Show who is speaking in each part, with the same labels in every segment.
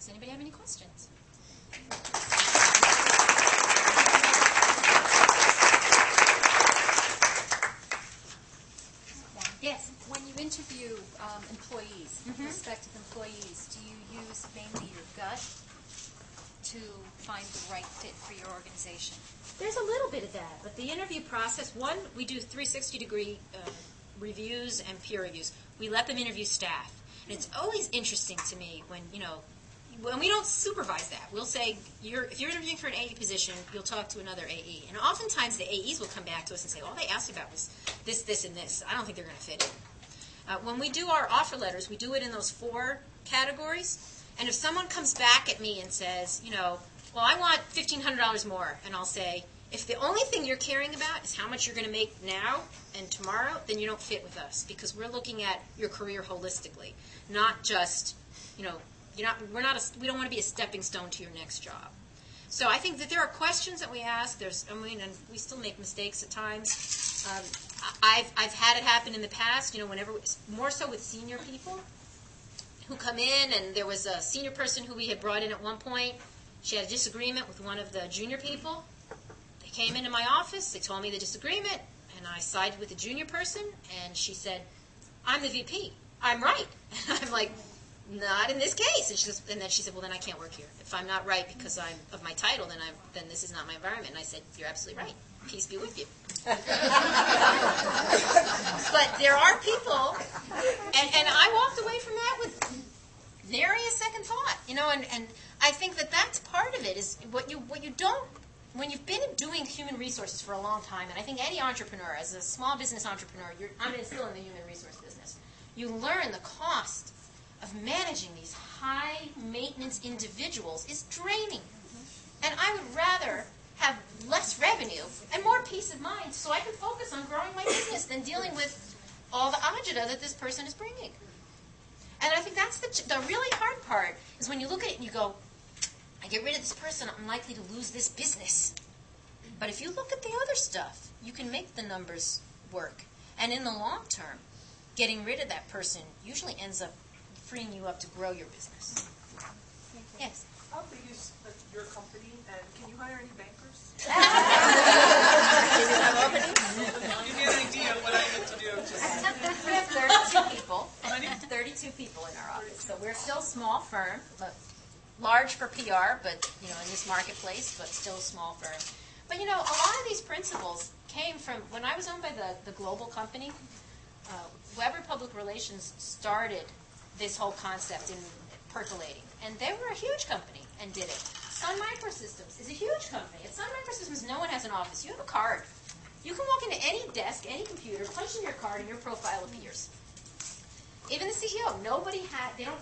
Speaker 1: Does anybody have any questions? Yes.
Speaker 2: When you interview employees, prospective employees, do you use mainly your gut to find the right fit for your organization?
Speaker 1: There's a little bit of that, but the interview process, one, we do 360-degree reviews and peer reviews. We let them interview staff. And it's always interesting to me when we don't supervise that. We'll say, if you're interviewing for an AE position, you'll talk to another AE. And oftentimes the AEs will come back to us and say, all they asked about was this, this, and this. I don't think they're going to fit in. When we do our offer letters, we do it in those 4 categories. And if someone comes back at me and says, well, I want $1,500 more, and I'll say, if the only thing you're caring about is how much you're going to make now and tomorrow, then you don't fit with us, because we're looking at your career holistically, not just, we don't want to be a stepping stone to your next job. So I think that there are questions that we ask. And we still make mistakes at times. I've had it happen in the past. Whenever, more so with senior people who come in, and there was a senior person who we had brought in at one point. She had a disagreement with one of the junior people. They came into my office. They told me the disagreement, and I sided with the junior person. And she said, "I'm the VP. I'm right." And I'm like, "Not in this case." And then she said, "Well, then I can't work here. If I'm not right because I'm of my title, then this is not my environment." And I said, "You're absolutely right. Peace be with you." But there are people, and I walked away from that with nary a second thought, and I think that that's part of it, is what you don't, when you've been doing human resources for a long time, and I think any entrepreneur, as a small business entrepreneur, I'm still in the human resource business, you learn the cost of managing these high-maintenance individuals is draining. And I would rather have less revenue and more peace of mind so I can focus on growing my business than dealing with all the agita that this person is bringing. And I think that's the really hard part, is when you look at it and you go, I get rid of this person, I'm likely to lose this business. But if you look at the other stuff, you can make the numbers work. And in the long term, getting rid of that person usually ends up freeing you up to grow your business. Yes?
Speaker 3: How big is your company, and can you hire any bankers? Give me an idea of what I need to do.
Speaker 1: We have 32 people. 32 people in our office. So we're still a small firm, but large for PR, but in this marketplace, but still a small firm. But a lot of these principles came from when I was owned by the global company. Weber Public Relations started this whole concept in percolating, and they were a huge company and did it. Sun Microsystems is a huge company. At Sun Microsystems, no one has an office. You have a card. You can walk into any desk, any computer, punch in your card, and your profile appears. Even the CEO,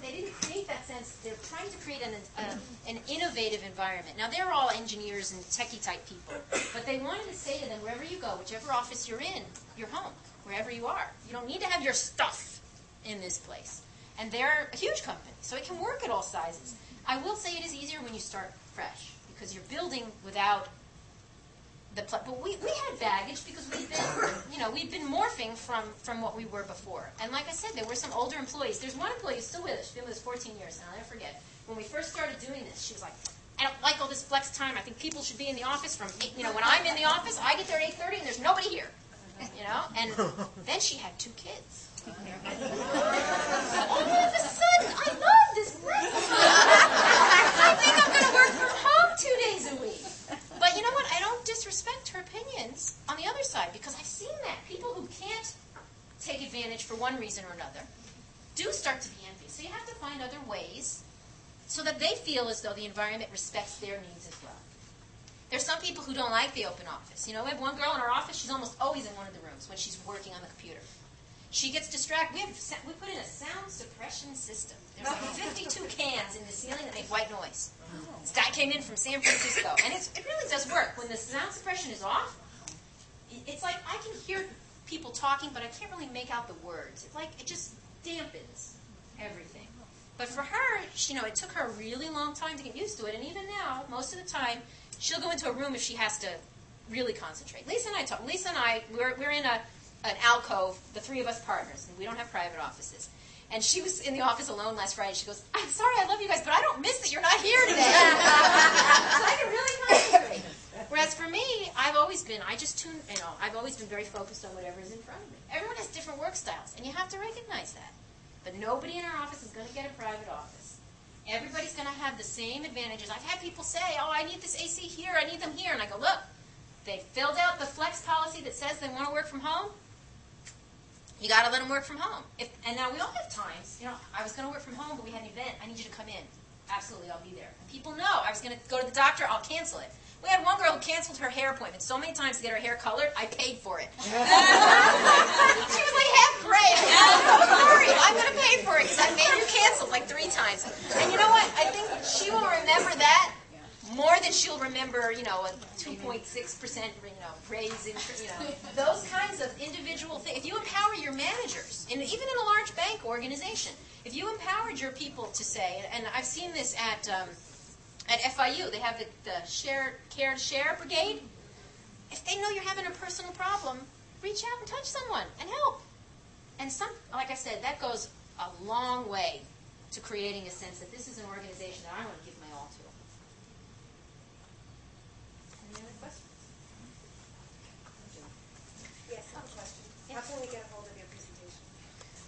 Speaker 1: they didn't create that sense. They're trying to create an innovative environment. Now, they're all engineers and techie-type people, but they wanted to say to them, wherever you go, whichever office you're in, you're home, wherever you are. You don't need to have your stuff in this place. And they're a huge company, so it can work at all sizes. I will say it is easier when you start fresh, because you're building without but we had baggage because we've been morphing from what we were before. And like I said, there were some older employees. There's one employee who's still with us. She's been with us 14 years, and I'll never forget. When we first started doing this, she was like, I don't like all this flex time. I think people should be in the office from 8, when I'm in the office, I get there at 8:30 and there's nobody here. And then she had 2 kids. All of a sudden, I love this place. I think I'm going to work from home 2 days a week. But you know what? I don't disrespect her opinions on the other side, because I've seen that. People who can't take advantage for one reason or another do start to be envious. So you have to find other ways so that they feel as though the environment respects their needs as well. There's some people who don't like the open office. We have one girl in our office, she's almost always in one of the rooms when she's working on the computer. She gets distracted. We put in a sound suppression system. There's like 52 cans in the ceiling that make white noise. This guy came in from San Francisco, and it really does work. When the sound suppression is off, it's like I can hear people talking, but I can't really make out the words. It's like it just dampens everything. But for her, it took her a really long time to get used to it, and even now, most of the time, she'll go into a room if she has to really concentrate. Lisa and I, we're in an alcove, the 3 of us partners, and we don't have private offices. And she was in the office alone last Friday. She goes, I'm sorry, I love you guys, but I don't miss that you're not here today. So I can really concentrate. Whereas for me, I've always been very focused on whatever is in front of me. Everyone has different work styles, and you have to recognize that. But nobody in our office is going to get a private office. Everybody's going to have the same advantages. I've had people say, oh, I need this AC here, I need them here. And I go, look, they filled out the flex policy that says they want to work from home. You got to let them work from home. And now we all have times, I was going to work from home, but we had an event. I need you to come in. Absolutely, I'll be there. And people know I was going to go to the doctor. I'll cancel it. We had one girl who canceled her hair appointment so many times to get her hair colored, I paid for it. She was like half gray. I'm sorry, I'm going to pay for it because I made you cancel like 3 times. And you know what? I think she will remember that more than she'll remember, a 2.6%, raise in, those kinds of individual things. If you empower your managers, and even in a large bank organization, if you empowered your people to say, and I've seen this at FIU, they have the Care to Share Brigade. If they know you're having a personal problem, reach out and touch someone and help. And like I said, that goes a long way to creating a sense that this is an organization that I want to give my all to. Any other questions?
Speaker 4: Yes, I have a question. How can we get a hold of your presentation?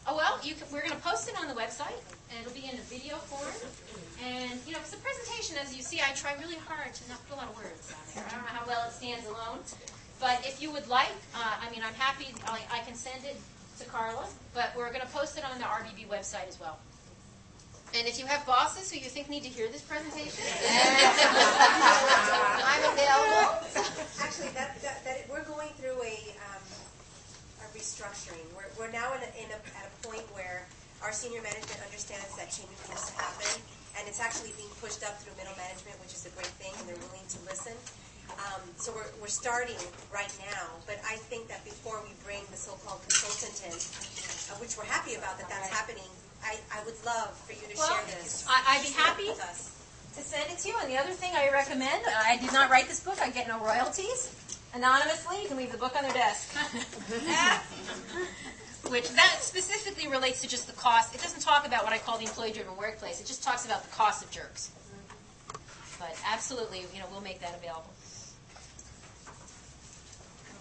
Speaker 1: Oh, well, we're going to post it on the website, and it'll be in a video form. And, it's a presentation, as you see, I try really hard to not put a lot of words on there. I don't know how well it stands alone. But if you would like, I'm happy, I can send it to Carla, but we're going to post it on the RBB website as well. And if you have bosses who you think need to hear this presentation, I'm available.
Speaker 4: Actually, we're going through a restructuring. We're now at a point where our senior management understands that change needs to happen, and it's actually being pushed up through middle management, which is a great thing, and they're willing to listen. So we're starting right now, but I think that before we bring the so-called consultant in, which we're happy about that's happening, I would love for you to share this.
Speaker 1: I'd be happy
Speaker 4: with us
Speaker 1: to send it to you. And the other thing I recommend, I did not write this book. I get no royalties. Anonymously, you can leave the book on their desk. Which that specifically relates to just the cost. It doesn't talk about what I call the employee-driven workplace. It just talks about the cost of jerks. But absolutely, we'll make that available.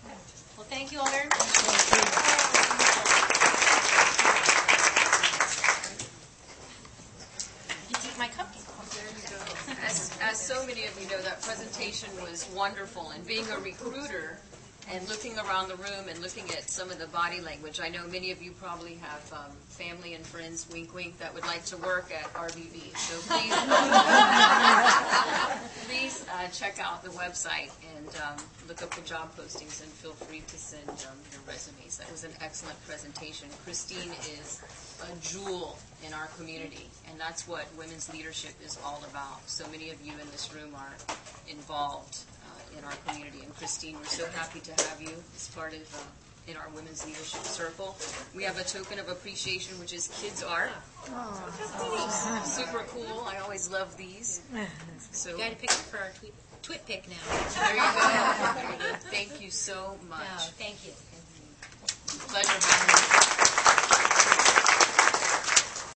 Speaker 1: Okay. Well, thank you all very much. My cupcake.
Speaker 5: There you go. As so many of you know, that presentation was wonderful. And being a recruiter and looking around the room and looking at some of the body language, I know many of you probably have family and friends, wink, wink, that would like to work at RBB. So please check out the website and look up the job postings and feel free to send your resumes. That was an excellent presentation. Christine is a jewel in our community, and that's what women's leadership is all about. So many of you in this room are involved in our community, and Christine, we're so happy to have you as part of in our women's leadership circle. We have a token of appreciation, which is kids art. Super cool. I always love these. So
Speaker 1: You got a picture for our twit pic now.
Speaker 5: there you go. Thank you so much.
Speaker 1: No, thank you.
Speaker 5: Pleasure having you.